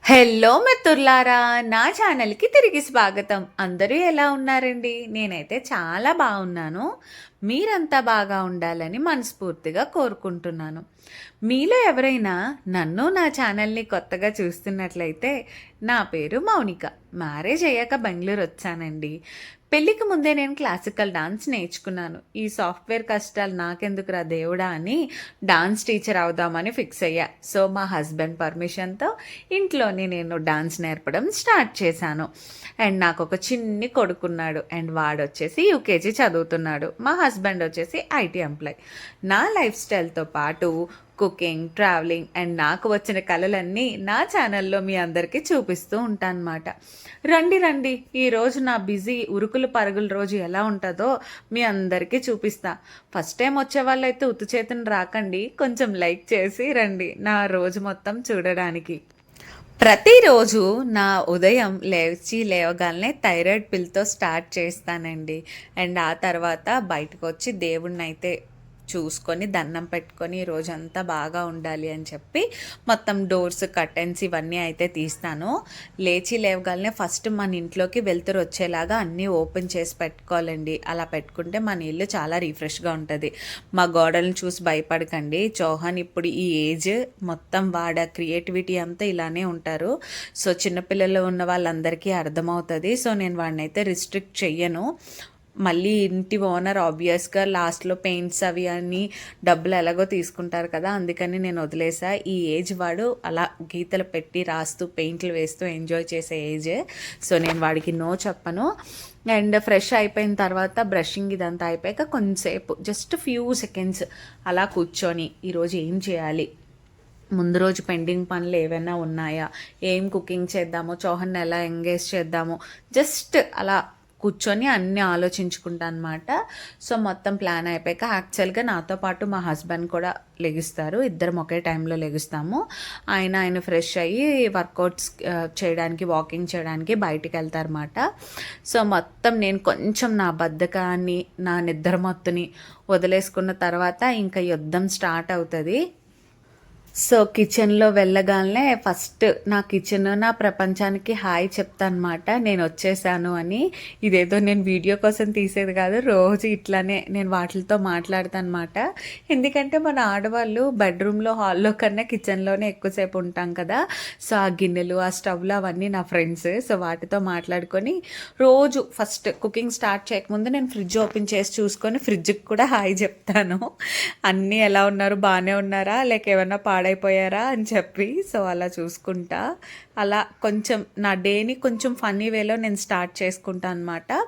Hello మిత్రులారా! నా ఛానల్‌కి తిరిగి స్వాగతం. అందరూ ఎలా ఉన్నారండి? నేనైతే చాలా బాగున్నాను. మీరంతా బాగా ఉండాలని మనస్ఫూర్తిగా కోరుకుంటున్నాను. మీలో ఎవరైనా నన్ను, నా ఛానల్‌ని కొత్తగా చూస్తున్నట్లయితే నా పేరు మౌనిక. మ్యారేజ్ అయ్యాక బెంగుళూరు వచ్చానండి. పెళ్ళికి ముందే నేను క్లాసికల్ డాన్స్ నేర్చుకున్నాను. ఈ సాఫ్ట్‌వేర్ కష్టాలు నాకెందుకురా దేవుడా అని డాన్స్ టీచర్ అవుదామని ఫిక్స్ అయ్యా. సో, మా హస్బెండ్ పర్మిషన్‌తో ఇంట్లోనే నేను డాన్స్ నేర్పడం స్టార్ట్ చేశాను. అండ్ నాకొక చిన్ని కొడుకున్నాడు. అండ్ వాడొచ్చేసి యూకేజీ చదువుతున్నాడు. మా హస్బెండ్ వచ్చేసి ఐటీ ఎంప్లాయ్. నా లైఫ్ స్టైల్‌తో పాటు కుకింగ్, ట్రావెలింగ్ అండ్ నాకు వచ్చిన కళలన్నీ నా ఛానల్లో మీ అందరికీ చూపిస్తూ ఉంటానన్నమాట. రండి రండి, ఈరోజు నా బిజీ ఉరుకులు పరుగుల రోజు ఎలా ఉంటుందో మీ అందరికీ చూపిస్తా. ఫస్ట్ టైం వచ్చే వాళ్ళైతే ఉత్తు చేతుని రాకండి, కొంచెం లైక్ చేసి రండి నా రోజు మొత్తం చూడడానికి. ప్రతిరోజు నా ఉదయం లేవగానే థైరాయిడ్ పిల్తో స్టార్ట్ చేస్తానండి. అండ్ ఆ తర్వాత బయటకు వచ్చి దేవుణ్ణి అయితే చూసుకొని దండం పెట్టుకొని రోజంతా బాగా ఉండాలి అని చెప్పి మొత్తం డోర్స్ కర్టెన్స్ ఇవన్నీ అయితే తీస్తాను. లేవగానే ఫస్ట్ మన ఇంట్లోకి వెలుతురు వచ్చేలాగా అన్నీ ఓపెన్ చేసి పెట్టుకోవాలండి. అలా పెట్టుకుంటే మన ఇల్లు చాలా రిఫ్రెష్గా ఉంటుంది. మా గోడలను చూసి భయపడకండి. చౌహాన్ ఇప్పుడు ఈ ఏజ్ మొత్తం వాడ క్రియేటివిటీ అంతా ఇలానే ఉంటారు. సో చిన్నపిల్లలు ఉన్న వాళ్ళందరికీ అర్థమవుతుంది. సో నేను వాడిని అయితే రిస్ట్రిక్ట్ చెయ్యను. మళ్ళీ ఇంటి ఓనర్ ఆబ్వియస్గా లాస్ట్లో పెయింట్స్ అవి అని డబ్బులు ఎలాగో తీసుకుంటారు కదా, అందుకని నేను వదిలేసా. ఈ ఏజ్ వాడు అలా గీతలు పెట్టి రాస్తూ పెయింట్లు వేస్తూ ఎంజాయ్ చేసే ఏజ్. సో నేను వాడికి నో చెప్పను. అండ్ ఫ్రెష్ అయిపోయిన తర్వాత బ్రషింగ్ ఇదంతా అయిపోయాక కొంచెంసేపు జస్ట్ ఫ్యూ సెకండ్స్ అలా కూర్చొని ఈరోజు ఏం చేయాలి, ముందు రోజు పెండింగ్ పనులు ఏవైనా ఉన్నాయా, ఏం కుకింగ్ చేద్దామో, చౌహాన్ని ఎలా ఎంగేజ్ చేద్దామో, జస్ట్ అలా కూర్చొని అన్నీ ఆలోచించుకుంటా అనమాట. సో మొత్తం ప్లాన్ అయిపోయాక యాక్చువల్గా నాతో పాటు మా హస్బెండ్ కూడా లెగుస్తారు. ఇద్దరం ఒకే టైంలో లెగుస్తాము. ఆయన ఫ్రెష్ అయ్యి వర్కౌట్స్ చేయడానికి, వాకింగ్ చేయడానికి బయటికి వెళ్తారన్నమాట. సో మొత్తం నేను కొంచెం నా బద్ధకాన్ని, నా నిద్రమత్తుని వదిలేసుకున్న తర్వాత ఇంకా యుద్ధం స్టార్ట్ అవుతుంది. సో కిచెన్లో వెళ్ళగానే ఫస్ట్ నా కిచెన్ నా ప్రపంచానికి హాయ్ చెప్తానమాట, నేను వచ్చేసాను అని. ఇదేదో నేను వీడియో కోసం తీసేది కాదు, రోజు ఇట్లానే నేను వాటితో మాట్లాడతానమాట. ఎందుకంటే మన ఆడవాళ్ళు బెడ్రూమ్లో, హాల్లో కన్నా కిచెన్లోనే ఎక్కువసేపు ఉంటాం కదా. సో ఆ గిన్నెలు, ఆ స్టవ్లు అవన్నీ నా ఫ్రెండ్స్. సో వాటితో మాట్లాడుకొని రోజు ఫస్ట్ కుకింగ్ స్టార్ట్ చేయకముందు నేను ఫ్రిడ్జ్ ఓపెన్ చేసి చూసుకొని ఫ్రిడ్జ్కి కూడా హాయ్ చెప్తాను. అన్నీ ఎలా ఉన్నారు, బాగానే ఉన్నారా, లేక ఏమన్నా పాడైపోయారా అని చెప్పి. సో అలా చూసుకుంటా, అలా కొంచెం నా డేని కొంచెం ఫన్నీ వేలో నేను స్టార్ట్ చేసుకుంటా అనమాట.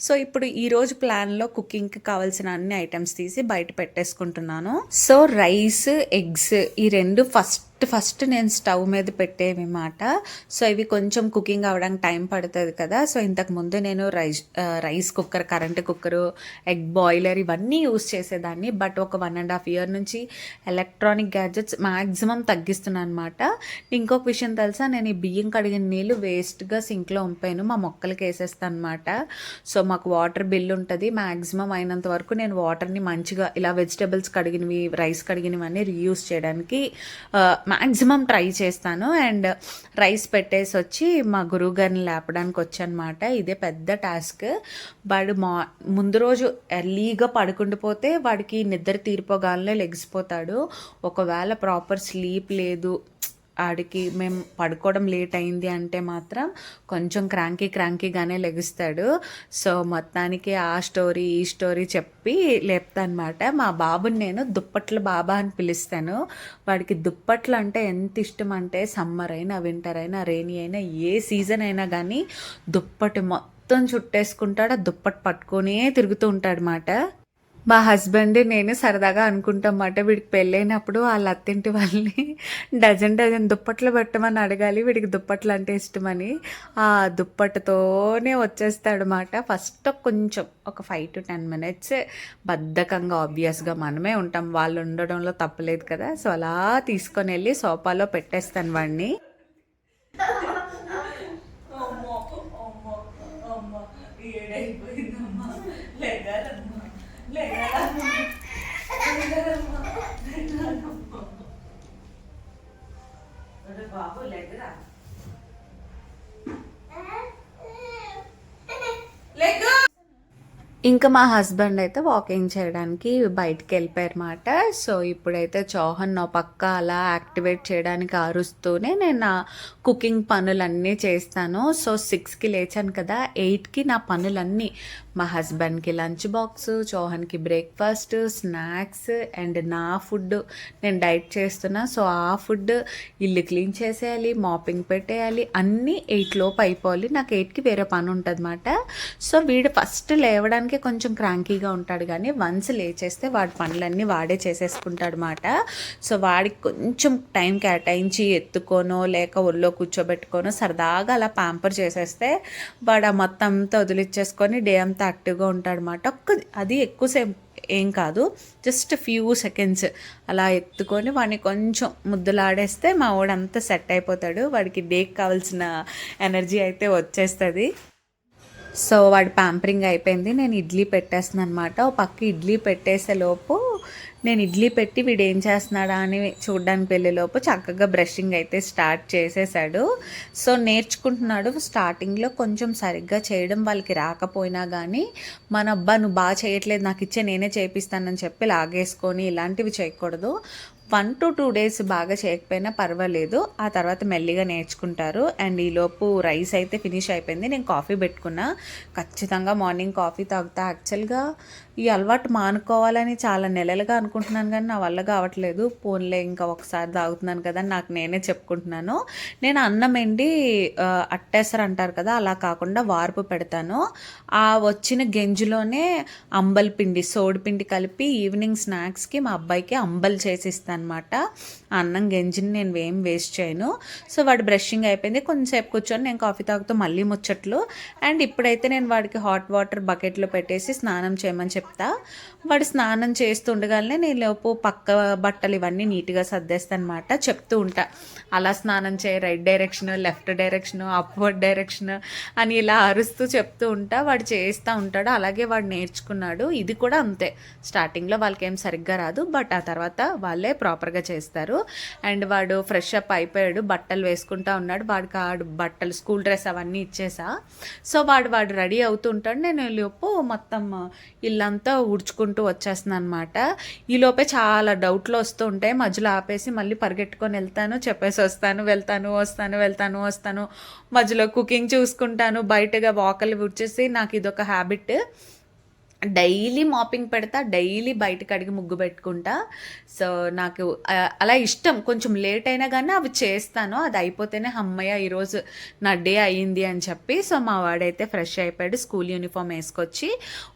సో ఇప్పుడు ఈరోజు ప్లాన్లో కుకింగ్కి కావాల్సిన అన్ని ఐటమ్స్ తీసి బయట పెట్టేసుకుంటున్నాను. సో రైస్, ఎగ్స్ ఈ రెండు ఫస్ట్ నేను స్టవ్ మీద పెట్టేవన్నమాట. సో ఇవి కొంచెం కుకింగ్ అవ్వడానికి టైం పడుతుంది కదా. సో ఇంతకుముందు నేను rice cooker, current cooker, egg boiler ఇవన్నీ యూస్ చేసేదాన్ని. బట్ ఒక 1.5 year నుంచి ఎలక్ట్రానిక్ గ్యాడ్జెట్స్ మ్యాక్సిమం తగ్గిస్తున్నాను అనమాట. ఇంకొక విషయం తెలుసా, నేను ఈ బియ్యం కడిగిన నీళ్ళు వేస్ట్గా సింక్లో ఉంపాను, మా మొక్కలకి వేసేస్తాను అనమాట. సో మాకు వాటర్ బిల్ ఉంటుంది. మ్యాక్సిమం అయినంత వరకు నేను వాటర్ని మంచిగా ఇలా వెజిటేబుల్స్ కడిగినవి, రైస్ కడిగినవన్నీ రీయూస్ చేయడానికి మ్యాక్సిమం ట్రై చేస్తాను. అండ్ రైస్ పెట్టేసి వచ్చి మా గురువు గారిని లేపడానికి వచ్చానమాట. ఇదే పెద్ద టాస్క్. వాడు ముందు రోజు ఎర్లీగా పడుకుండిపోతే వాడికి నిద్ర తీరిపోగానే లెగిసిపోతాడు. ఒకవేళ ప్రాపర్ స్లీప్ లేదు, ఆడికి మేము పడుకోవడం లేట్ అయింది అంటే మాత్రం కొంచెం క్రాంకీగానే లెగుస్తాడు. సో మొత్తానికి ఆ స్టోరీ ఈ స్టోరీ చెప్పి లేపుతానమాట. మా బాబుని నేను దుప్పట్ల బాబా అని పిలుస్తాను. వాడికి దుప్పట్లు అంటే ఎంత ఇష్టం అంటే సమ్మర్ అయినా, వింటర్ అయినా, రెయినీ అయినా, ఏ సీజన్ అయినా కానీ దుప్పటి మొత్తం చుట్టేసుకుంటాడు. ఆ దుప్పటి పట్టుకొనే తిరుగుతూ ఉంటాడు అన్నమాట. మా హస్బెండ్ నేను సరదాగా అనుకుంటామాట, వీడికి పెళ్ళైనప్పుడు వాళ్ళ అత్తింటి వాళ్ళని డజన్ దుప్పట్లు పెట్టమని అడగాలి, వీడికి దుప్పట్లు అంటే ఇష్టమని. ఆ దుప్పటితోనే వచ్చేస్తాడనమాట. ఫస్ట్ కొంచెం ఒక 5 to 10 minutes బద్ధకంగా, ఆబ్వియస్గా మనమే ఉంటాం, వాళ్ళు ఉండడంలో తప్పలేదు కదా. సో అలా తీసుకొని వెళ్ళి సోఫాలో పెట్టేస్తాను వాడిని. బాబు లెగ్గరా ఇంకా మా హస్బెండ్ అయితే వాకింగ్ చేయడానికి బయటికెళ్ళిపోయారన్నమాట. సో, ఇప్పుడైతే చౌహాన్ నా పక్క అలా యాక్టివేట్ చేయడానికి అరుస్తూనే నేను నా కుకింగ్ పనులన్నీ చేస్తాను. సో, 6కి లేచాను కదా! 8కి నా పనులన్నీ మా హస్బెండ్‌కి లంచ్ బాక్సు, చౌహాన్‌కి బ్రేక్‌ఫాస్ట్, స్నాక్స్ అండ్ నా ఫుడ్ నేను డైట్ చేస్తున్నా. సో, ఆ ఫుడ్ ఇల్లు క్లీన్ చేసేయాలి, మాపింగ్ పెట్టేయాలి. అన్నీ 8 లోపు అయిపోవాలి. నాకు 8కి వేరే పని ఉంటదన్నమాట. సో, వీడు ఫస్ట్ లేవడానికి కొంచెం క్రాంకీగా ఉంటాడు కానీ వన్స్ లేచేస్తే వాడి పనులన్నీ వాడే చేసేసుకుంటాడనమాట. సో వాడికి కొంచెం టైం కేటాయించి ఎత్తుకోనో లేక ఒళ్ళో కూర్చోబెట్టుకోనో సరదాగా అలా ప్యాంపర్ చేసేస్తే వాడు ఆ మొత్తం అంతా వదిలిచ్చేసుకొని డే అంతా యాక్టివ్గా ఉంటాడనమాట. అది ఎక్కువసేపు ఏం కాదు, జస్ట్ ఫ్యూ సెకండ్స్ అలా ఎత్తుకొని వాడిని కొంచెం ముద్దులాడేస్తే మా వాడంతా సెట్ అయిపోతాడు. వాడికి డేకి కావాల్సిన ఎనర్జీ అయితే వచ్చేస్తుంది. సో వాడి ప్యాంపరింగ్ అయిపోయింది. నేను ఇడ్లీ పెట్టేస్తున్నాను అనమాట. ఓ పక్క ఇడ్లీ పెట్టేసేలోపు నేను ఇడ్లీ పెట్టి వీడు ఏం చేస్తున్నాడా అని చూడడానికి వెళ్ళేలోపు చక్కగా బ్రషింగ్ అయితే స్టార్ట్ చేసేసాడు. సో నేర్చుకుంటున్నాడు. స్టార్టింగ్లో కొంచెం సరిగ్గా చేయడం వాళ్ళకి రాకపోయినా కానీ మన అబ్బా నువ్వు బాగా చేయట్లేదు నాకు ఇచ్చే నేనే చేపిస్తానని చెప్పి లాగేసుకొని ఇలాంటివి చేయకూడదు. 1 to 2 డేస్ బాగా చేయకపోయినా పర్వాలేదు, ఆ తర్వాత మెల్లిగా నేర్చుకుంటారు. అండ్ ఈలోపు రైస్ అయితే ఫినిష్ అయిపోయింది. నేను కాఫీ పెట్టుకున్నా. ఖచ్చితంగా మార్నింగ్ కాఫీ తాగుతా. యాక్చువల్గా ఈ అలవాటు మానుకోవాలని చాలా నెలలుగా అనుకుంటున్నాను కానీ నా వల్ల కావట్లేదు. పోన్లే ఇంకా ఒకసారి తాగుతున్నాను కదా నాకు నేనే చెప్పుకుంటున్నాను. నేను అన్నం ఎండి అట్టేసరు అంటారు కదా, అలా కాకుండా వార్పు పెడతాను. ఆ వచ్చిన గెంజిలోనే అంబల్ పిండి సోడిపిండి కలిపి ఈవినింగ్ స్నాక్స్కి మా అబ్బాయికి అంబల్ చేసిస్తాను అనమాట. అన్నం గెంజిని నేను ఏం వేస్ట్ చేయను. సో వాడు బ్రషింగ్ అయిపోయింది. కొంచెంసేపు కూర్చొని నేను కాఫీ తాగుతూ మళ్ళీ ముచ్చట్లు. అండ్ ఇప్పుడైతే నేను వాడికి హాట్ వాటర్ బకెట్లో పెట్టేసి స్నానం చేయమని చెప్తా. వాడు స్నానం చేస్తుండగానే నేను లోపు పక్క బట్టలు ఇవన్నీ నీట్గా సర్దేస్తాను అనమాట. చెప్తూ ఉంటా అలా స్నానం చేయ, right direction, left direction, upward direction అని ఇలా అరుస్తూ చెప్తూ ఉంటా. వాడు చేస్తూ ఉంటాడు. అలాగే వాడు నేర్చుకున్నాడు. ఇది కూడా అంతే, స్టార్టింగ్లో వాళ్ళకి ఏం సరిగ్గా రాదు, బట్ ఆ తర్వాత వాళ్ళే ప్రాపర్గా చేస్తారు. అండ్ వాడు ఫ్రెష్ అప్ అయిపోయాడు, బట్టలు వేసుకుంటా ఉన్నాడు. వాడికి ఆడు బట్టలు స్కూల్ డ్రెస్ అవన్నీ ఇచ్చేసా. సో వాడు రెడీ అవుతూ ఉంటాడు. నేను లోపు మొత్తం ఇల్లంతా ఊడ్చుకుంటూ వచ్చేస్తున్నాను అనమాట. ఈలోపే చాలా డౌట్లు వస్తూ ఉంటాయి. మధ్యలో ఆపేసి మళ్ళీ పరిగెట్టుకొని వెళ్తాను, చెప్పేసి వస్తాను, వెళ్తాను. మధ్యలో కుకింగ్ చూసుకుంటాను. బయటగా వాకలు ఊడ్చేసి నాకు ఇదొక హ్యాబిట్. డైలీ మాపింగ్ పెడతా, డైలీ బయటకు అడిగి ముగ్గు పెట్టుకుంటా. సో నాకు అలా ఇష్టం. కొంచెం లేట్ అయినా కానీ అవి చేస్తాను. అది అయిపోతేనే అమ్మయ్య ఈరోజు నా డే అయ్యింది అని చెప్పి. సో మా వాడైతే ఫ్రెష్ అయిపోయాడు, స్కూల్ యూనిఫామ్ వేసుకొచ్చి.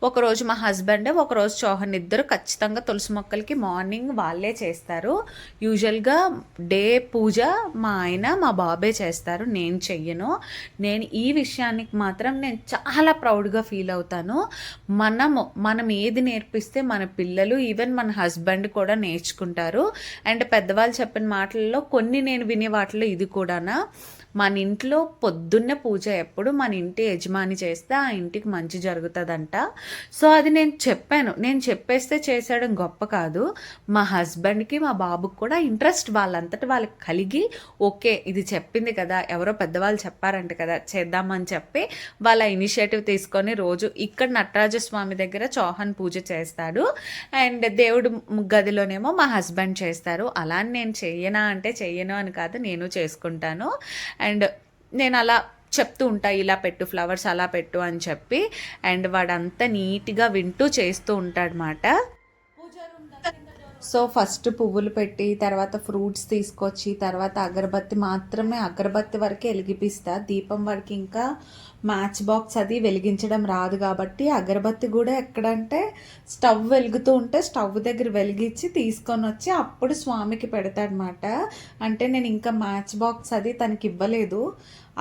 ఒకరోజు మా హస్బెండ్, ఒకరోజు చౌహాన్ ఇద్దరు ఖచ్చితంగా తులసి మొక్కలకి మార్నింగ్ వాళ్ళే చేస్తారు. యూజువల్గా డే పూజ మా ఆయన మా బాబే చేస్తారు, నేను చెయ్యను. నేను ఈ విషయానికి మాత్రం నేను చాలా ప్రౌడ్గా ఫీల్ అవుతాను. మనం ఏది నేర్పిస్తే మన పిల్లలు, ఈవెన్ మన హస్బెండ్ కూడా నేర్చుకుంటారు. అండ్ పెద్దవాళ్ళు చెప్పిన మాటల్లో కొన్ని నేను వినే వాటిలో ఇది కూడానా, మన ఇంట్లో పొద్దున్నే పూజ ఎప్పుడు మన ఇంటి యజమాని చేస్తే ఆ ఇంటికి మంచి జరుగుతుందంట. సో అది నేను చెప్పాను. నేను చెప్పేస్తే చేసేయడం గొప్ప కాదు. మా హస్బెండ్కి మా బాబుకి కూడా ఇంట్రెస్ట్ వాళ్ళంతటి వాళ్ళకి కలిగి, ఓకే ఇది చెప్పింది కదా, ఎవరో పెద్దవాళ్ళు చెప్పారంట కదా చేద్దామని చెప్పి వాళ్ళ ఇనిషియేటివ్ తీసుకొని రోజు ఇక్కడ నటరాజస్వామి దగ్గర చౌహాన్ పూజ చేస్తాడు. అండ్ దేవుడు గదిలోనేమో మా హస్బెండ్ చేస్తారు. అలా నేను చెయ్యనా అంటే చెయ్యను అని కాదు, నేను చేసుకుంటాను. అండ్ నేను అలా చెప్తూ ఉంటా, ఇలా పెట్టు ఫ్లవర్స్ అలా పెట్టు అని చెప్పి. అండ్ వాడంతా నీట్గా వింటూ చేస్తూ ఉంటాడనమాట. సో ఫస్ట్ పువ్వులు పెట్టి, తర్వాత ఫ్రూట్స్ తీసుకొచ్చి, తర్వాత అగరబత్తి వరకే వెలిగిపిస్తా. దీపం వరకు ఇంకా మ్యాచ్ బాక్స్ అది వెలిగించడం రాదు కాబట్టి అగరబత్తి కూడా ఎక్కడంటే స్టవ్ వెలుగుతూ ఉంటే స్టవ్ దగ్గర వెలిగించి తీసుకొని వచ్చి అప్పుడు స్వామికి పెడతాడనమాట. అంటే నేను ఇంకా మ్యాచ్ బాక్స్ అది తనకి ఇవ్వలేదు,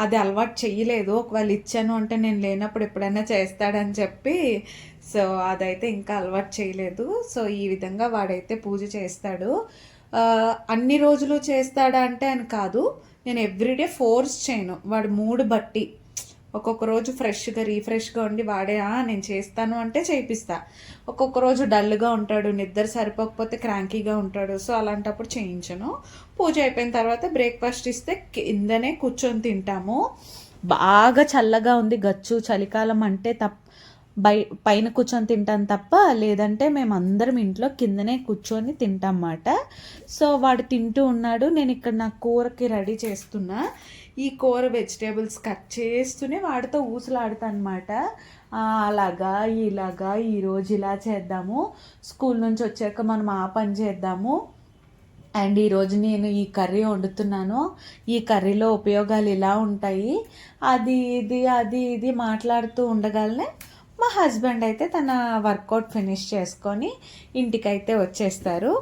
అది అలవాటు చెయ్యలేదు. ఒకవేళ ఇచ్చాను అంటే నేను లేనప్పుడు ఎప్పుడైనా చేస్తాడని చెప్పి, సో అదైతే ఇంకా అలవాటు చేయలేదు. సో ఈ విధంగా వాడైతే పూజ చేస్తాడు. అన్ని రోజులు చేస్తాడా అంటే అని కాదు, నేను ఎవ్రీడే ఫోర్స్ చేయను. వాడు మూడు బట్టి ఒక్కొక్క రోజు ఫ్రెష్గా రీఫ్రెష్గా ఉండి వాడే నేను చేస్తాను అంటే చేయిస్తా. ఒక్కొక్క రోజు డల్గా ఉంటాడు, నిద్ర సరిపోకపోతే క్రాంకీగా ఉంటాడు. సో అలాంటప్పుడు చేయించను. పూజ అయిపోయిన తర్వాత బ్రేక్ఫాస్ట్ ఇస్తే కిందనే కూర్చొని తింటాము. బాగా చల్లగా ఉంది, గచ్చు చలికాలం అంటే పైన కూర్చొని తింటాను తప్ప, లేదంటే మేమందరం ఇంట్లో కిందనే కూర్చొని తింటామన్నమాట. సో వాడు తింటూ ఉన్నాడు, నేను ఇక్కడ నా కూరకి రెడీ చేస్తున్నా. ఈ కూర వెజిటేబుల్స్ కట్ చేస్తూనే వాడితో ఊసలాడుతాను అనమాట. అలాగా ఇలాగా ఈరోజు ఇలా చేద్దాము, స్కూల్ నుంచి వచ్చాక మనం ఆ పని చేద్దాము, అండ్ ఈరోజు నేను ఈ కర్రీ వండుతున్నాను, ఈ కర్రీలో ఉపయోగాలు ఇలా ఉంటాయి, అది ఇది మాట్లాడుతూ ఉండగానే మా హస్బెండ్ అయితే తన వర్కౌట్ ఫినిష్ చేసుకొని ఇంటికైతే వచ్చేస్తారు.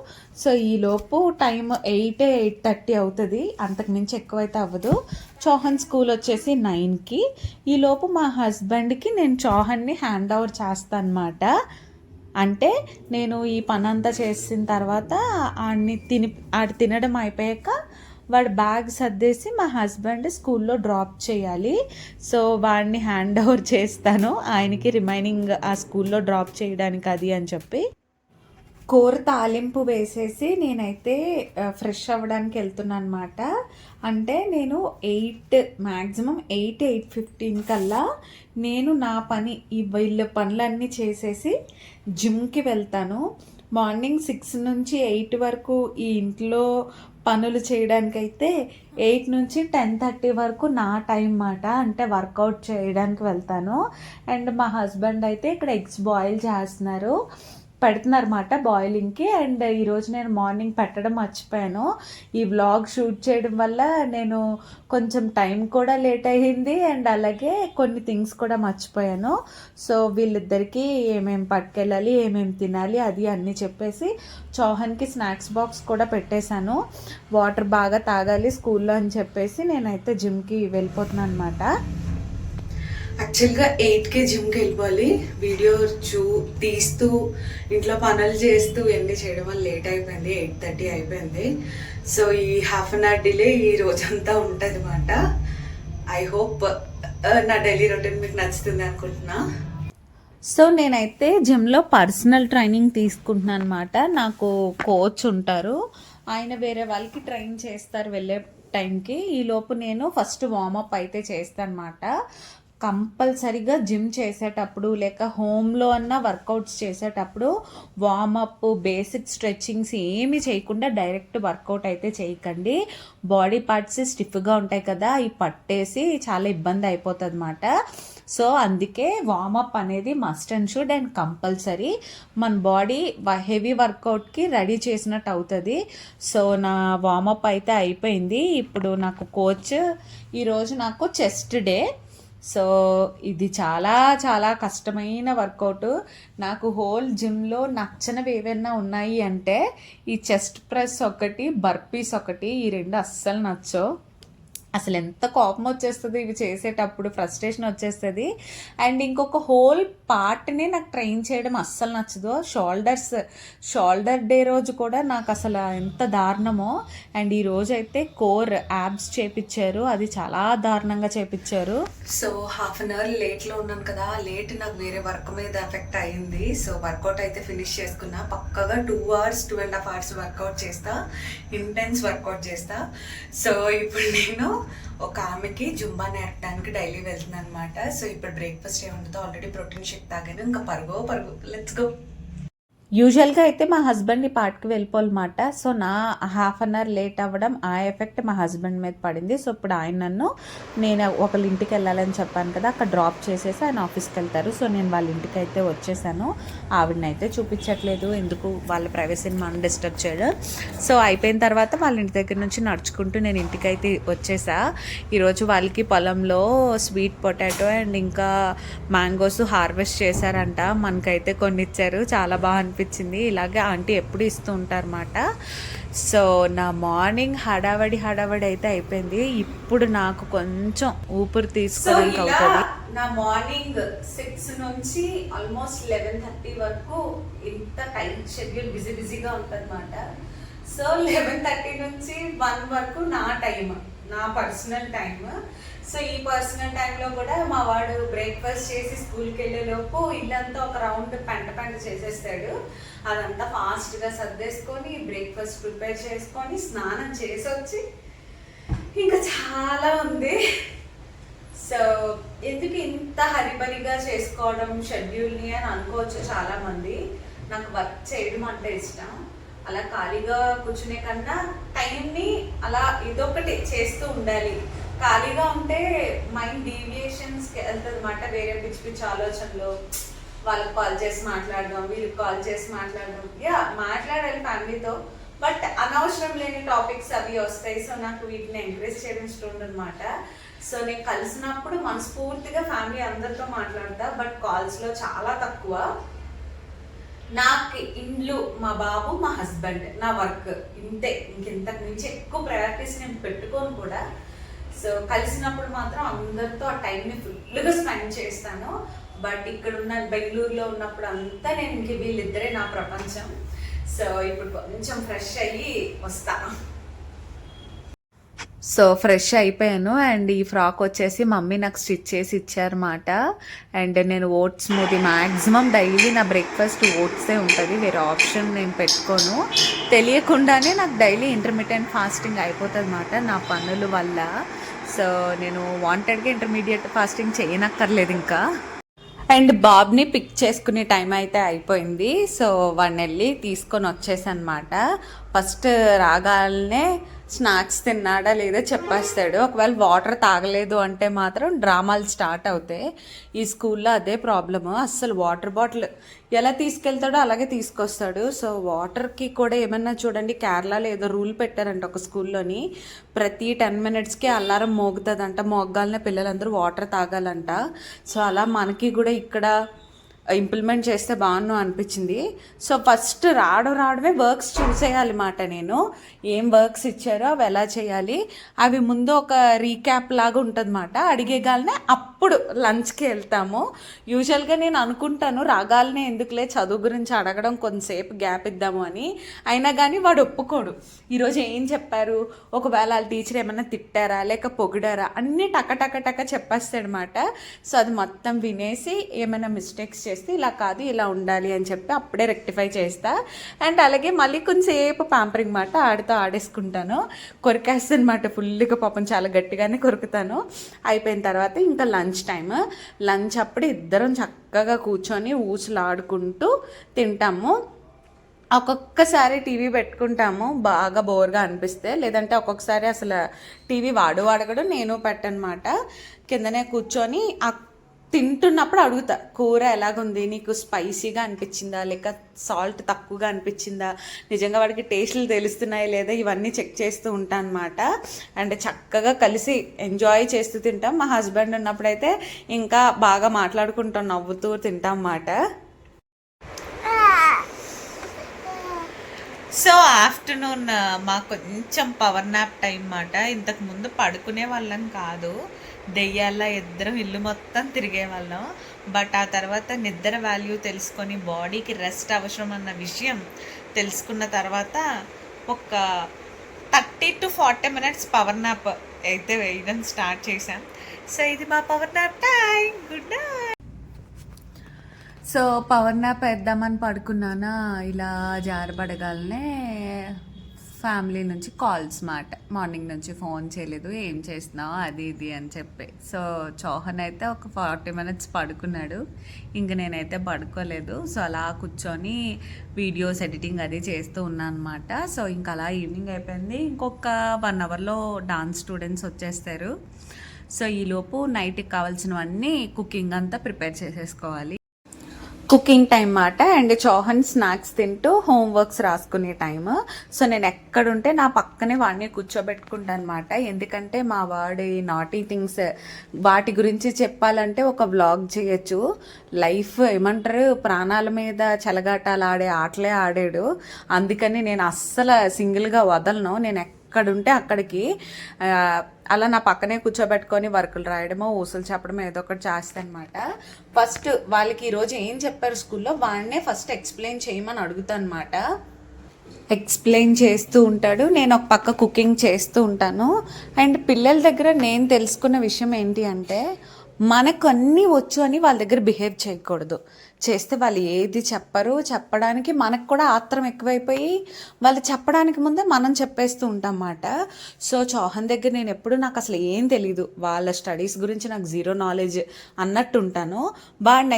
సో ఈలోపు టైం 8-8:30 అవుతుంది, అంతకుమించి ఎక్కువైతే అవ్వదు. చౌహాన్ స్కూల్ వచ్చేసి 9కి. ఈలోపు మా హస్బెండ్కి నేను చౌహాన్ని హ్యాండ్ ఓవర్ చేస్తాను అన్నమాట. అంటే నేను ఈ పని అంతా చేసిన తర్వాత ఆడు తినడం అయిపోయాక వాడు బ్యాగ్ సర్దేసి మా హస్బెండ్ స్కూల్లో డ్రాప్ చేయాలి. సో వాడిని హ్యాండ్ ఓవర్ చేస్తాను ఆయనకి, రిమైనింగ్ ఆ స్కూల్లో డ్రాప్ చేయడానికి అది అని చెప్పి. కూర తాలింపు వేసేసి నేనైతే ఫ్రెష్ అవ్వడానికి వెళ్తున్నాను అనమాట. అంటే నేను 8 కల్లా నేను నా పని వీళ్ళ పనులన్నీ చేసేసి జిమ్కి వెళ్తాను. మార్నింగ్ 6 నుంచి 8 వరకు ఈ ఇంట్లో పనులు చేయడానికైతే 8 నుంచి 10:30 వరకు నా టైం మాట, అంటే వర్కౌట్ చేయడానికి వెళ్తాను. అండ్ మా హస్బెండ్ అయితే ఇక్కడ ఎగ్స్ బాయిల్ చేస్తున్నారు, పెడుతున్నారన్నమాట బాయిలింగ్కి. అండ్ ఈరోజు నేను మార్నింగ్ పెట్టడం మర్చిపోయాను. ఈ వ్లాగ్ షూట్ చేయడం వల్ల నేను కొంచెం టైం కూడా లేట్ అయ్యింది, అండ్ అలాగే కొన్ని థింగ్స్ కూడా మర్చిపోయాను. సో వీళ్ళిద్దరికీ ఏమేమి పట్టుకెళ్ళాలి, ఏమేమి తినాలి అది అన్నీ చెప్పేసి చౌహాన్కి స్నాక్స్ బాక్స్ కూడా పెట్టేశాను. వాటర్ బాగా తాగాలి స్కూల్లో అని చెప్పేసి నేనైతే జిమ్కి వెళ్ళిపోతున్నాను అనమాట. యాక్చువల్గా 8కి జిమ్కి వెళ్ళిపోవాలి. వీడియో తీస్తూ ఇంట్లో పనులు చేస్తూ ఎన్ని చేయడం వల్ల లేట్ అయిపోయింది, 8:30 అయిపోయింది. సో ఈ హాఫ్ అన్ అవర్ డిలే ఈ రోజంతా ఉంటుంది అన్నమాట. ఐ హోప్ నా డైలీ రొటీన్ మీకు నచ్చుతుంది అనుకుంటున్నా. సో నేనైతే జిమ్లో పర్సనల్ ట్రైనింగ్ తీసుకుంటున్నాను అనమాట. నాకు కోచ్ ఉంటారు, ఆయన వేరే వాళ్ళకి ట్రైన్ చేస్తారు వెళ్ళే టైంకి. ఈలోపు నేను ఫస్ట్ వార్మప్ అయితే చేస్తాను అనమాట. కంపల్సరీగా జిమ్ చేసేటప్పుడు లేక హోమ్లో అన్న వర్కౌట్స్ చేసేటప్పుడు వార్మప్, బేసిక్ స్ట్రెచ్చింగ్స్ ఏమీ చేయకుండా డైరెక్ట్ వర్కౌట్ అయితే చేయకండి. బాడీ పార్ట్స్ స్టిఫ్గా ఉంటాయి కదా, అవి పట్టేసి చాలా ఇబ్బంది అయిపోతుంది అన్నమాట. సో అందుకే వార్మప్ అనేది must and should and compulsory. మన బాడీ హెవీ వర్కౌట్కి రెడీ చేసినట్టు అవుతుంది. సో నా వార్మప్ అయితే అయిపోయింది. ఇప్పుడు నాకు కోచ్ ఈరోజు నాకు చెస్ట్ డే. సో ఇది చాలా చాలా కష్టమైన వర్కౌట్. నాకు హోల్ జిమ్లో నచ్చనివి ఏవైనా ఉన్నాయి అంటే ఈ చెస్ట్ ప్రెస్ ఒకటి, బర్పీస్ ఒకటి, ఈ రెండు అస్సలు నచ్చవు. అసలు ఎంత కోపం వచ్చేస్తుంది ఇవి చేసేటప్పుడు, ఫ్రస్ట్రేషన్ వచ్చేస్తుంది. అండ్ ఇంకొక హోల్ పార్ట్ని నాకు ట్రైన్ చేయడం అస్సలు నచ్చదు. షోల్డర్ డే రోజు కూడా నాకు అసలు ఎంత దారుణమో. అండ్ ఈ రోజు అయితే కోర్ యాబ్స్ చేపించారు, అది చాలా దారుణంగా చేపించారు. సో హాఫ్ అన్ అవర్ లేట్లో ఉన్నాను కదా, లేట్ నాకు వేరే వర్క్ మీద ఎఫెక్ట్ అయింది. సో వర్కౌట్ అయితే ఫినిష్ చేసుకున్నా. పక్కగా 2.5 hours వర్కౌట్ చేస్తా, ఇంటెన్స్ వర్కౌట్ చేస్తా. సో ఇప్పుడు నేను ఒక ఆమెకి జుంబా నేర్పడానికి డైలీ వెళ్తున్నాను అనమాట. సో ఇప్పుడు బ్రేక్ఫాస్ట్ ఏముంటుందో, ఆల్రెడీ ప్రోటీన్ షేక్ తాగాను, ఇంకా పరుగు లెట్స్ గో. యూజువల్గా అయితే మా హస్బెండ్ ఈ పార్ట్కి వెళ్ళిపోవాలన్నమాట. సో నా హాఫ్ అన్ అవర్ లేట్ అవ్వడం ఆ ఎఫెక్ట్ మా హస్బెండ్ మీద పడింది. సో ఇప్పుడు నేను ఒకళ్ళ ఇంటికి వెళ్ళాలని చెప్పాను కదా, అక్కడ డ్రాప్ చేసేసి ఆయన ఆఫీస్కి వెళ్తారు. సో నేను వాళ్ళ ఇంటికి అయితే వచ్చేసాను. ఆవిడనైతే చూపించట్లేదు, ఎందుకు వాళ్ళ ప్రైవసీని మనం డిస్టర్బ్ చేయడం. సో అయిపోయిన తర్వాత వాళ్ళ ఇంటి దగ్గర నుంచి నడుచుకుంటూ నేను ఇంటికైతే వచ్చేసా. ఈరోజు వాళ్ళకి పొలంలో స్వీట్ పొటాటో అండ్ ఇంకా మ్యాంగోస్ హార్వెస్ట్ చేశారంట. మనకైతే కొన్ని ఇచ్చారు, చాలా బాగా అనిపించింది. ఇలాగే ఆంటీ ఎప్పుడు ఇస్తూ ఉంటారన్నమాట. సో నా మార్నింగ్ హడావడి అయితే అయిపోయింది. ఇప్పుడు నాకు కొంచెం ఊపిరి తీసుకోవడానికి అవుతుంది. నా మార్నింగ్ 6 నుంచి ఆల్మోస్ట్ 11:30 వరకు ఇంత టైం షెడ్యూల్ బిజీగా ఉంటుంది అన్నమాట. సో 11:30 నుంచి 1 వరకు నా టైం, నా పర్సనల్ టైం. సో ఈ పర్సనల్ టైంలో కూడా మా వాడు బ్రేక్ఫాస్ట్ చేసి స్కూల్కి వెళ్ళే లోపు ఇల్లంతా ఒక రౌండ్ పెంట చేసేస్తాడు. అదంతా ఫాస్ట్గా సర్దేసుకొని బ్రేక్ఫాస్ట్ ప్రిపేర్ చేసుకొని స్నానం చేసి వచ్చి ఇంకా చాలా ఉంది. సో ఎందుకు ఇంత హరిబరిగా చేసుకోవడం షెడ్యూల్ని అని అనుకోవచ్చు చాలామంది. నాకు వర్క్ చేయడం అంటే ఇష్టం. అలా ఖాళీగా కూర్చునే కన్నా టైంని అలా ఇదొకటి చేస్తూ ఉండాలి. ఖాళీగా ఉంటే మైండ్ డీవియేషన్స్కి వెళ్తుంది అన్నమాట. వేరే పిచ్చి పిచ్చి ఆలోచనలు, వాళ్ళకి కాల్ చేసి మాట్లాడదాం, వీళ్ళకి కాల్ చేసి మాట్లాడదాం, మాట్లాడాలి ఫ్యామిలీతో, బట్ అనవసరం లేని టాపిక్స్ అవి వస్తాయి. సో నాకు వీటిని ఎంకరేజ్ చేయడం ఇష్టం అనమాట. సో నేను కలిసినప్పుడు మనస్ఫూర్తిగా ఫ్యామిలీ అందరితో మాట్లాడతా, బట్ కాల్స్లో చాలా తక్కువ. నాకు ఇల్లు, మా బాబు, మా హస్బెండ్, నా వర్క్, ఇంతే. ఇంతకు మించి ఎక్కువ ప్రయారిటీస్ నేను పెట్టుకోను కూడా. సో కలిసినప్పుడు మాత్రం అందరితో ఆ టైంని ఫుల్గా స్పెండ్ చేస్తాను. బట్ ఇక్కడ ఉన్న బెంగళూరులో ఉన్నప్పుడు అంతా నేను ఇంక వీళ్ళిద్దరే నా ప్రపంచం. సో ఇప్పుడు కొంచెం ఫ్రెష్ అయ్యి వస్తాను. సో ఫ్రెష్ అయిపోయాను. అండ్ ఈ ఫ్రాక్ వచ్చేసి మమ్మీ నాకు స్టిచ్ చేసి ఇచ్చారన్నమాట. అండ్ నేను ఓట్స్ స్మూదీ మ్యాక్సిమం డైలీ నా బ్రేక్ఫాస్ట్ ఓట్సే ఉంటుంది, వేరే ఆప్షన్ నేను పెట్టుకోను. తెలియకుండానే నాకు డైలీ ఇంటర్మీడియట్ ఫాస్టింగ్ అయిపోతుంది అన్నమాట నా పనుల వల్ల. సో నేను వాంటెడ్గా ఇంటర్మీడియట్ ఫాస్టింగ్ చేయనక్కర్లేదు ఇంకా. అండ్ బాబ్ని పిక్ చేసుకునే టైం అయితే అయిపోయింది. సో వాడిని వెళ్ళి తీసుకొని వచ్చేసనమాట. ఫస్ట్ రాగాలనే స్నాక్స్ తిన్నాడా లేదా చెప్పేస్తాడు. ఒకవేళ వాటర్ తాగలేదు అంటే మాత్రం డ్రామాలు స్టార్ట్ అవుతాయి. ఈ స్కూల్లో అదే ప్రాబ్లము. అస్సలు వాటర్ బాటిల్ ఎలా తీసుకెళ్తాడో అలాగే తీసుకొస్తాడు. సో వాటర్కి కూడా ఏమన్నా చూడండి, కేరళలో ఏదో రూల్ పెట్టారంట ఒక స్కూల్లోని, ప్రతి 10 minutesకి అలారం మోగుతుందంట. మోగ్గాలనే పిల్లలందరూ వాటర్ తాగాలంట. సో అలా మనకి కూడా ఇక్కడ ఇంప్లిమెంట్ చేస్తే బాగున్నాను అనిపించింది. సో ఫస్ట్ రావడమే వర్క్స్ చూసేయాలి మాట. నేను ఏం వర్క్స్ ఇచ్చారో అవి ఎలా చేయాలి, అవి ముందు ఒక రీక్యాప్ లాగా ఉంటుంది అన్నమాట. అడిగేగాలనే అప్పుడు లంచ్కి వెళ్తాము. యూజువల్గా నేను అనుకుంటాను రాగాలనే ఎందుకులే చదువు గురించి అడగడం, కొంతసేపు గ్యాప్ ఇద్దాము అని. అయినా కానీ వాడు ఒప్పుకోడు. ఈరోజు ఏం చెప్పారు, ఒకవేళ వాళ్ళ టీచర్ ఏమన్నా తిట్టారా లేక పొగిడారా అన్నీ టక చెప్పేస్తాడనమాట. సో అది మొత్తం వినేసి ఏమైనా మిస్టేక్స్ చేస్తే ఇలా కాదు ఇలా ఉండాలి అని చెప్పి అప్పుడే రెక్టిఫై చేస్తా. అండ్ అలాగే మళ్ళీ కొంచెంసేపు ప్యాంపరింగ్ మాట ఆడితో ఆడేసుకుంటాను. కొరికేస్తాను అనమాట ఫుల్గా, పాపం చాలా గట్టిగానే కొరుకుతాను. అయిపోయిన తర్వాత ఇంకా లంచ్ టైమ్. లంచ్ అప్పుడు ఇద్దరం చక్కగా కూర్చొని ఊసులాడుకుంటూ తింటాము. ఒక్కొక్కసారి టీవీ పెట్టుకుంటాము బాగా బోర్గా అనిపిస్తే, లేదంటే ఒక్కొక్కసారి అసలు టీవీ వాడగడం నేను పెట్టనమాట. కిందనే కూర్చొని తింటున్నప్పుడు అడుగుతా, కూర ఎలాగుంది, నీకు స్పైసీగా అనిపించిందా లేక సాల్ట్ తక్కువగా అనిపించిందా, నిజంగా వాడికి టేస్ట్లు తెలుస్తున్నాయా లేదా, ఇవన్నీ చెక్ చేస్తూ ఉంటాను అనమాట. అండ్ చక్కగా కలిసి ఎంజాయ్ చేస్తూ తింటాం. మా హస్బెండ్ ఉన్నప్పుడైతే ఇంకా బాగా మాట్లాడుకుంటాం, నవ్వుతూ తింటాం అన్నమాట. సో ఆఫ్టర్నూన్ మాకు కొంచెం పవర్ నాప్ టైం మాట. ఇంతకు ముందు పడుకునే వాళ్ళం కాదు, దెయ్యాల ఇద్దరం ఇల్లు మొత్తం తిరిగే వాళ్ళం. బట్ ఆ తర్వాత నిద్ర వాల్యూ తెలుసుకొని బాడీకి రెస్ట్ అవసరం అన్న విషయం తెలుసుకున్న తర్వాత ఒక 30 to 40 minutes పవర్ నాప్ అయితే వేయడం స్టార్ట్ చేశాం. సో ఇది మా power nap time. Good night. So power nap వేద్దామని పడుకున్నానా, ఇలా జారబడగాలనే ఫ్యామిలీ నుంచి కాల్స్ మాట. మార్నింగ్ నుంచి ఫోన్ చేయలేదు, ఏం చేస్తున్నావు అది ఇది అని చెప్పి. సో చౌహాన్ అయితే ఒక 40 minutes పడుకున్నాడు, ఇంక నేనైతే పడుకోలేదు. సో అలా కూర్చొని వీడియోస్ ఎడిటింగ్ అది చేస్తూ ఉన్నాను అనమాట. సో ఇంకా అలా ఈవినింగ్ అయిపోయింది. ఇంకొక 1 hourలో డాన్స్ స్టూడెంట్స్ వచ్చేస్తారు. సో ఈలోపు నైట్కి కావాల్సినవన్నీ కుకింగ్ అంతా ప్రిపేర్ చేసేసుకోవాలి. కుకింగ్ టైం మాట. అండ్ చౌహాన్ స్నాక్స్ తింటూ హోంవర్క్స్ రాసుకునే టైమ్. సో నేను ఎక్కడుంటే నా పక్కనే వాడిని కూర్చోబెట్టుకుంటాను అనమాట. ఎందుకంటే మా వాడి నాటీ థింగ్స్ వాటి గురించి చెప్పాలంటే ఒక వ్లాగ్ చేయొచ్చు. లైఫ్ ఏమంటారు, ప్రాణాల మీద చెలగాటాలు ఆడే ఆటలే ఆడాడు. అందుకని నేను అస్సలు సింగిల్గా వదలను. నేను ఎక్కడుంటే అక్కడికి అలా నా పక్కనే కూర్చోబెట్టుకొని వర్కులు రాయడమో ఊసులు చెప్పడమో ఏదో ఒకటి చేస్తాను అనమాట. ఫస్ట్ వాళ్ళకి ఈరోజు ఏం చెప్పారు స్కూల్లో వాడినే ఫస్ట్ ఎక్స్ప్లెయిన్ చేయమని అడుగుతాను అనమాట. ఎక్స్ప్లెయిన్ చేస్తూ ఉంటాడు, నేను ఒక పక్క కుకింగ్ చేస్తూ ఉంటాను. అండ్ పిల్లల దగ్గర నేను తెలుసుకున్న విషయం ఏంటి అంటే, మనకు అన్నీ వచ్చు అని వాళ్ళ దగ్గర బిహేవ్ చేయకూడదు. చేస్తే వాళ్ళు ఏది చెప్పరు. చెప్పడానికి మనకు కూడా ఆత్రం ఎక్కువైపోయి వాళ్ళు చెప్పడానికి ముందే మనం చెప్పేస్తూ ఉంటాం మాట. సో చౌహాన్ దగ్గర నేను ఎప్పుడు నాకు అసలు ఏం తెలీదు, వాళ్ళ స్టడీస్ గురించి నాకు జీరో నాలెడ్జ్ అన్నట్టు ఉంటాను. వాడు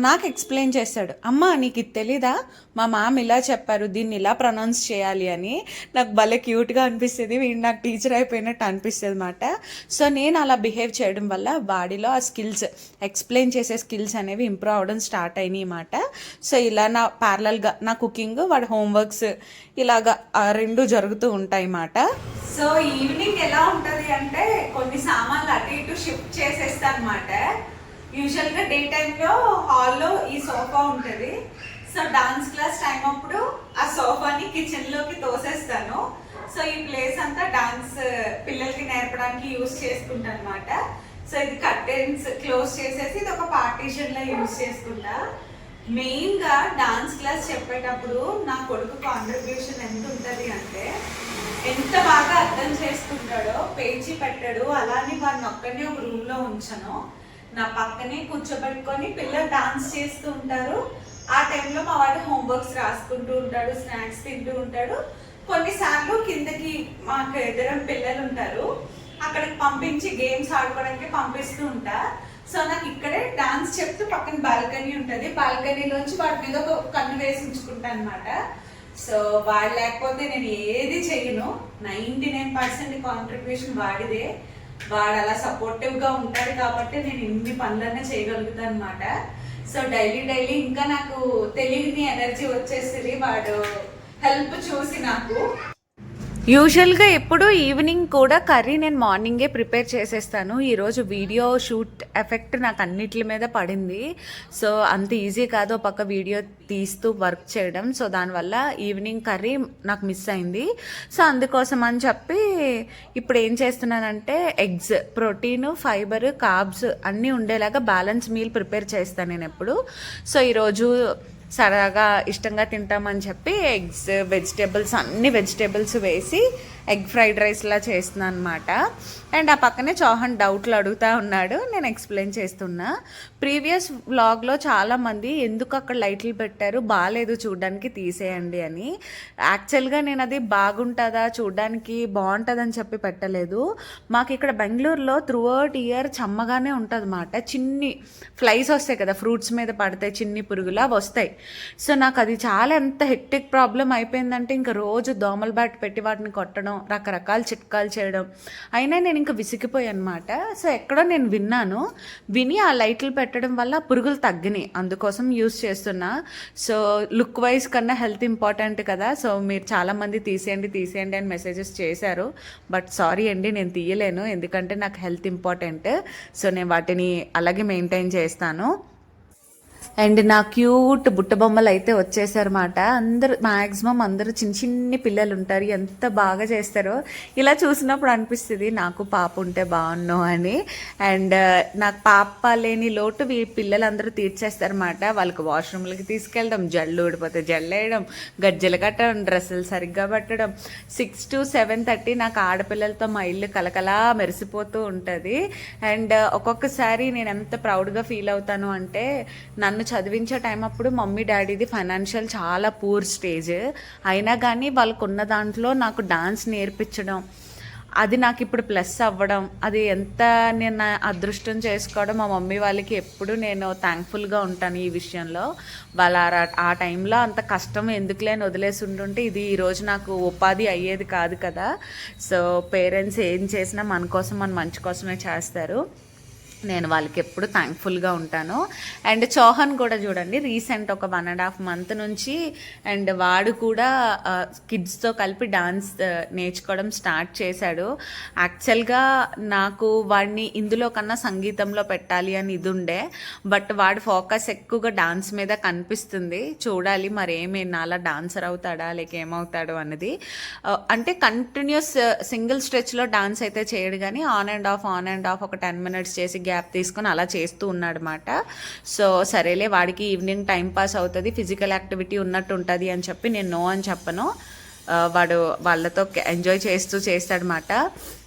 నాకు ఎక్స్ప్లెయిన్ చేశాడు, అమ్మ నీకు ఇది తెలీదా, మా మామ ఇలా చెప్పారు, దీన్ని ఇలా ప్రొనౌన్స్ చేయాలి అని. నాకు భలే క్యూట్గా అనిపిస్తుంది, వీడు నాకు టీచర్ అయిపోయినట్టు అనిపిస్తుంది అన్నమాట. సో నేను అలా బిహేవ్ చేయడం వల్ల వాడిలో ఆ స్కిల్స్, ఎక్స్ప్లెయిన్ చేసే స్కిల్స్ అనేవి ఇంప్రూవ్ అవ్వడం స్టార్ట్ అయినాయి అన్నమాట. సో ఇలా నా ప్యారలల్గా నా కుకింగ్, వాడి హోంవర్క్స్ ఇలాగా రెండు జరుగుతూ ఉంటాయి అన్నమాట. సో ఈవినింగ్ ఎలా ఉంటుంది అంటే కొన్ని సామాన్లు అటు ఇటు షిఫ్ట్ చేసేస్తాను అన్నమాట. యూజువల్గా డే టైంలో హాల్లో ఈ సోఫా ఉంటుంది. సో డాన్స్ క్లాస్ టైం అప్పుడు ఆ సోఫాని కిచెన్లోకి తోసేస్తాను. సో ఈ ప్లేస్ అంతా డాన్స్ పిల్లలకి నేర్పడానికి యూజ్ చేసుకుంటాను అన్నమాట. సో ఇది కర్టెన్స్ క్లోజ్ చేసేసి ఇది ఒక పార్టీషన్లో యూజ్ చేసుకుంటా. మెయిన్గా డాన్స్ క్లాస్ చెప్పేటప్పుడు నా కొడుకు కాంట్రిబ్యూషన్ ఎంత ఉంటుంది అంటే, ఎంత బాగా అర్థం చేసుకుంటాడో, పేచీ పెట్టాడు. అలానే వాడిని ఒక్కనే ఒక రూమ్లో ఉంచను, నా పక్కనే కూర్చోబెట్టుకొని పిల్లలు డాన్స్ చేస్తూ ఉంటారు. ఆ టైంలో మా వాడు హోంవర్క్స్ రాసుకుంటూ ఉంటాడు, స్నాక్స్ తింటూ ఉంటాడు. కొన్నిసార్లు కిందకి మాకు ఎదురు పిల్లలు ఉంటారు, అక్కడికి పంపించి గేమ్స్ ఆడుకోవడానికి పంపిస్తూ ఉంటా. సో నాకు ఇక్కడే డాన్స్ చెప్తూ పక్కన బాల్కనీ ఉంటుంది, బాల్కనీలోంచి వాడి మీద ఒక కన్ను వేసి ఉంచుకుంటా అనమాట. సో వాడు లేకపోతే నేను ఏది చెయ్యను. 99% కాంట్రిబ్యూషన్ వాడిదే. వాడు అలా సపోర్టివ్గా ఉంటాడు కాబట్టి నేను ఇన్ని పనులన్నీ చేయగలుగుతాను అనమాట. సో డైలీ ఇంకా నాకు తెలియని ఎనర్జీ వచ్చేస్తుంది వాడు హెల్ప్ చూసి. నాకు యూజువల్గా ఎప్పుడు ఈవినింగ్ కూడా కర్రీ నేను మార్నింగే ప్రిపేర్ చేసేస్తాను. ఈరోజు వీడియో షూట్ ఎఫెక్ట్ నాకు అన్నిటి మీద పడింది. సో అంత ఈజీ కాదు పక్క వీడియో తీస్తూ వర్క్ చేయడం. సో దానివల్ల ఈవినింగ్ కర్రీ నాకు మిస్ అయింది. సో అందుకోసం అని చెప్పి ఇప్పుడు ఏం చేస్తున్నానంటే ఎగ్స్, ప్రోటీన్, ఫైబర్, కార్బ్స్ అన్నీ ఉండేలాగా బ్యాలెన్స్ మీల్ ప్రిపేర్ చేస్తాను నేను ఎప్పుడు. సో ఈరోజు సరదాగా ఇష్టంగా తింటామని చెప్పి ఎగ్స్, వెజిటేబుల్స్, అన్ని వెజిటేబుల్స్ వేసి ఎగ్ ఫ్రైడ్ రైస్లా చేస్తున్నాను అనమాట. అండ్ ఆ పక్కనే చౌహాన్ డౌట్లు అడుగుతూ ఉన్నాడు, నేను ఎక్స్ప్లెయిన్ చేస్తున్నా. ప్రీవియస్ వ్లాగ్లో చాలామంది ఎందుకు అక్కడ లైట్లు పెట్టారు, బాగాలేదు చూడడానికి, తీసేయండి అని. యాక్చువల్గా నేను అది బాగుంటుందా చూడడానికి, బాగుంటుందని చెప్పి పెట్టలేదు. మాకు ఇక్కడ బెంగళూరులో త్రూఅవుట్ ఇయర్ చమ్మగానే ఉంటుంది అన్నమాట. చిన్ని ఫ్లైస్ వస్తాయి కదా, ఫ్రూట్స్ మీద పడతాయి, చిన్ని పురుగులా వస్తాయి. సో నాకు అది చాలా ఎంత హెక్టిక్ ప్రాబ్లం అయిపోయిందంటే ఇంకా రోజు దోమల బ్యాట్ పెట్టి వాటిని కొట్టడం, రకరకాల చిట్కాలు చేయడం. అయినా నేను ఇంకా విసిగిపోయాను అనమాట. సో ఎక్కడో నేను విని ఆ లైట్లు పెట్టడం వల్ల పురుగులు తగ్గినాయి, అందుకోసం యూస్ చేస్తున్నా. సో లుక్ వైజ్ కన్నా హెల్త్ ఇంపార్టెంట్ కదా. సో మీరు చాలామంది తీసేయండి అని మెసేజెస్ చేశారు. బట్ సారీ అండి, నేను తీయలేను, ఎందుకంటే నాకు హెల్త్ ఇంపార్టెంట్. సో నేను వాటిని అలాగే మెయింటైన్ చేస్తాను. అండ్ నా క్యూట్ బుట్ట బొమ్మలు అయితే వచ్చేసారన్నమాట. అందరూ మ్యాక్సిమం అందరూ చిన్ని పిల్లలు ఉంటారు, ఎంత బాగా చేస్తారో. ఇలా చూసినప్పుడు అనిపిస్తుంది నాకు పాప ఉంటే బాగున్నాను అని. అండ్ నాకు పాప లేని లోటు పిల్లలందరూ తీర్చేస్తారన్నమాట. వాళ్ళకి వాష్రూమ్లకి తీసుకెళ్ళడం, జల్లు ఊడిపోతే జల్లు వేయడం, గజ్జలు కట్టడం, డ్రెస్సులు సరిగ్గా పెట్టడం. 6 to 7:30 నాకు ఆడపిల్లలతో మా ఇల్లు కలకలా మెరిసిపోతూ ఉంటుంది. అండ్ ఒక్కొక్కసారి నేను ఎంత ప్రౌడ్గా ఫీల్ అవుతాను అంటే, నన్ను చదివించే టైం అప్పుడు మమ్మీ డాడీది ఫైనాన్షియల్ చాలా పూర్ స్టేజ్ అయినా కానీ వాళ్ళకు ఉన్న దాంట్లో నాకు డాన్స్ నేర్పించడం, అది నాకు ఇప్పుడు ప్లస్ అవ్వడం, అది ఎంత నేను అదృష్టం చేసుకోవడం. మా మమ్మీ వాళ్ళకి ఎప్పుడు నేను థ్యాంక్ఫుల్గా ఉంటాను ఈ విషయంలో. వాళ్ళ ఆ టైంలో అంత కష్టం ఎందుకులే అని వదిలేసి ఉంటుంటే ఇది ఈరోజు నాకు ఉపాధి అయ్యేది కాదు కదా. సో పేరెంట్స్ ఏం చేసినా మన కోసం, మన మంచి కోసమే చేస్తారు. నేను వాళ్ళకి ఎప్పుడు థ్యాంక్ఫుల్గా ఉంటాను. అండ్ చౌహాన్ కూడా చూడండి, రీసెంట్ ఒక 1.5 month నుంచి అండ్ వాడు కూడా కిడ్స్తో కలిపి డాన్స్ నేర్చుకోవడం స్టార్ట్ చేశాడు. యాక్చువల్గా నాకు వాడిని ఇందులో కన్నా సంగీతంలో పెట్టాలి అని ఇది ఉండే, బట్ వాడి ఫోకస్ ఎక్కువగా డాన్స్ మీద కనిపిస్తుంది. చూడాలి మరి నాలా డాన్సర్ అవుతాడా లేక ఏమవుతాడు అన్నది. అంటే కంటిన్యూస్ సింగిల్ స్ట్రెచ్లో డాన్స్ అయితే చేయడు, కానీ ఆన్ అండ్ ఆఫ్ ఒక 10 minutes చేసి గ్యాప్ తీసుకొని అలా చేస్తూ ఉన్నాడనమాట. సో సరేలే, వాడికి ఈవినింగ్ టైం పాస్ అవుతుంది, ఫిజికల్ యాక్టివిటీ ఉన్నట్టు ఉంటుంది అని చెప్పి నేను నో అని చెప్పను. వాడు వాళ్ళతో ఎంజాయ్ చేస్తాడనమాట.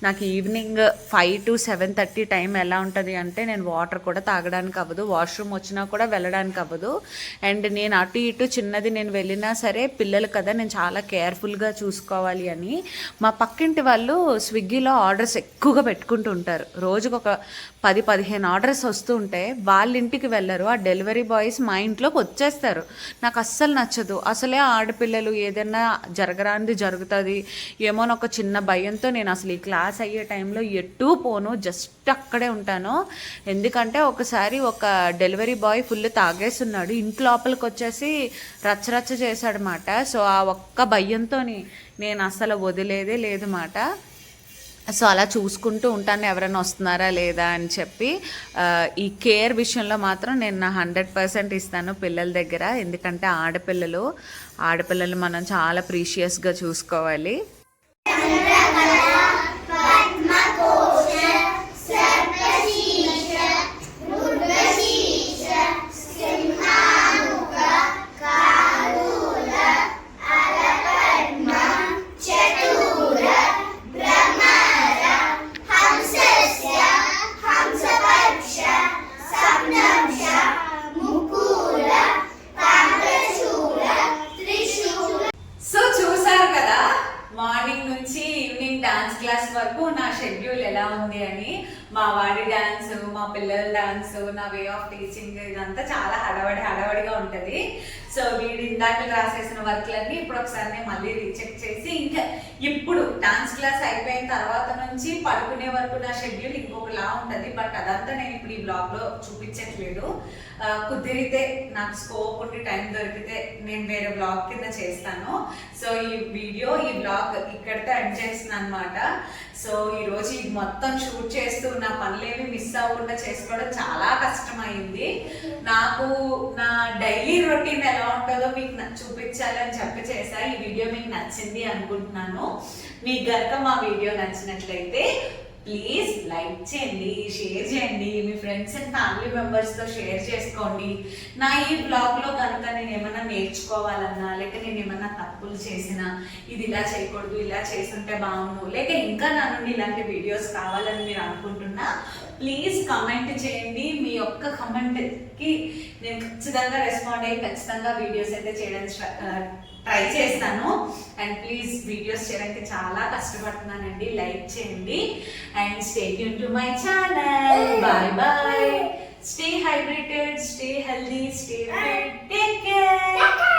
నాకు ఈవినింగ్ 5 to 7:30 టైం ఎలా ఉంటుంది అంటే నేను వాటర్ కూడా తాగడానికి అవ్వదు, వాష్రూమ్ వచ్చినా కూడా వెళ్ళడానికి అవ్వదు. అండ్ నేను అటు ఇటు చిన్నది నేను వెళ్ళినా సరే పిల్లలు కదా, నేను చాలా కేర్ఫుల్గా చూసుకోవాలి అని మా పక్కింటి వాళ్ళు స్విగ్గీలో ఆర్డర్స్ ఎక్కువగా పెట్టుకుంటూ ఉంటారు. రోజుకు ఒక 10-15 ఆర్డర్స్ వస్తూ ఉంటే వాళ్ళ ఇంటికి వెళ్ళరు, ఆ డెలివరీ బాయ్స్ మా ఇంట్లోకి వచ్చేస్తారు. నాకు అస్సలు నచ్చదు. అసలే ఆడపిల్లలు ఏదైనా జరగరానిది జరుగుతుంది ఏమోని ఒక చిన్న భయంతో నేను అసలు ఈ క్లాస్ అయ్యే టైంలో ఎటూ పోను, జస్ట్ అక్కడే ఉంటాను. ఎందుకంటే ఒకసారి ఒక డెలివరీ బాయ్ ఫుల్ తాగేస్తున్నాడు, ఇంటి లోపలికి వచ్చేసి రచ్చరచ్చ చేశాడనమాట. సో ఆ ఒక్క భయంతో నేను అసలు వదిలేదే లేదు మాట. సో అలా చూసుకుంటూ ఉంటాను ఎవరైనా వస్తున్నారా లేదా అని చెప్పి. ఈ కేర్ విషయంలో మాత్రం నేను నా 100% ఇస్తాను పిల్లల దగ్గర. ఎందుకంటే ఆడపిల్లలు మనం చాలా ప్రీషియస్గా చూసుకోవాలి. మార్నింగ్ నుంచి ఈవినింగ్ డాన్స్ క్లాస్ వరకు నా షెడ్యూల్ ఎలా ఉంది అని. మా వాడి డాన్స్, మా పిల్లల డాన్స్, నా వే ఆఫ్ టీచింగ్ ఇదంతా చాలా హడావడిగా ఉంటుంది. సో వీడు ఇందాక రాసేసిన వర్క్లన్నీ ఇప్పుడు ఒకసారి నేను మళ్ళీ రీచెక్ చేసి, ఇంకా ఇప్పుడు డాన్స్ క్లాస్ అయిపోయిన తర్వాత నుంచి పడుకునే వరకు నా షెడ్యూల్ ఇంకొకలా ఉంటుంది. బట్ అదంతా నేను ఇప్పుడు ఈ బ్లాగ్లో చూపించట్లేదు. కుదిరితే నాకు స్కోప్ ఉండి టైం దొరికితే నేను వేరే బ్లాగ్ కింద చేస్తాను. సో ఈ బ్లాగ్ ఇక్కడితో ఎండ్ చేస్తున్నాను అనమాట. సో ఈరోజు ఇది మొత్తం షూట్ చేస్తూ నా పనులేమి మిస్ అవ్వకుండా చేసుకోవడం చాలా కష్టమైంది నాకు. నా డైలీ రొటీన్ ఎలా ఉంటుందో మీకు చూపించాలి అని చెప్పి చేసా. ఈ వీడియో మీకు నచ్చింది అనుకుంటున్నాను. మీకు గనుక మా వీడియో నచ్చినట్లయితే ప్లీజ్ లైక్ చేయండి, షేర్ చేయండి, మీ ఫ్రెండ్స్ అండ్ ఫ్యామిలీ మెంబర్స్తో షేర్ చేసుకోండి. నా ఈ బ్లాగ్లో కనుక నేను ఏమైనా నేర్చుకోవాలన్నా, లేక నేను ఏమైనా తప్పులు చేసినా, ఇది ఇలా చేయకూడదు, ఇలా చేసుంటే బాగుండు, లేక ఇంకా నా నుండి ఇలాంటి వీడియోస్ కావాలని మీరు అనుకుంటున్నా ప్లీజ్ కమెంట్ చేయండి. మీ యొక్క కమెంట్కి నేను ఖచ్చితంగా రెస్పాండ్ అయ్యి ఖచ్చితంగా వీడియోస్ అయితే చేయడానికి ట్రై చేస్తాను. అండ్ ప్లీజ్ వీడియోస్ చేయడానికి చాలా కష్టపడుతున్నానండి. లైక్ చేయండి and stay tune to my channel. Bye. Stay hydrated, stay healthy, stay fit, take care.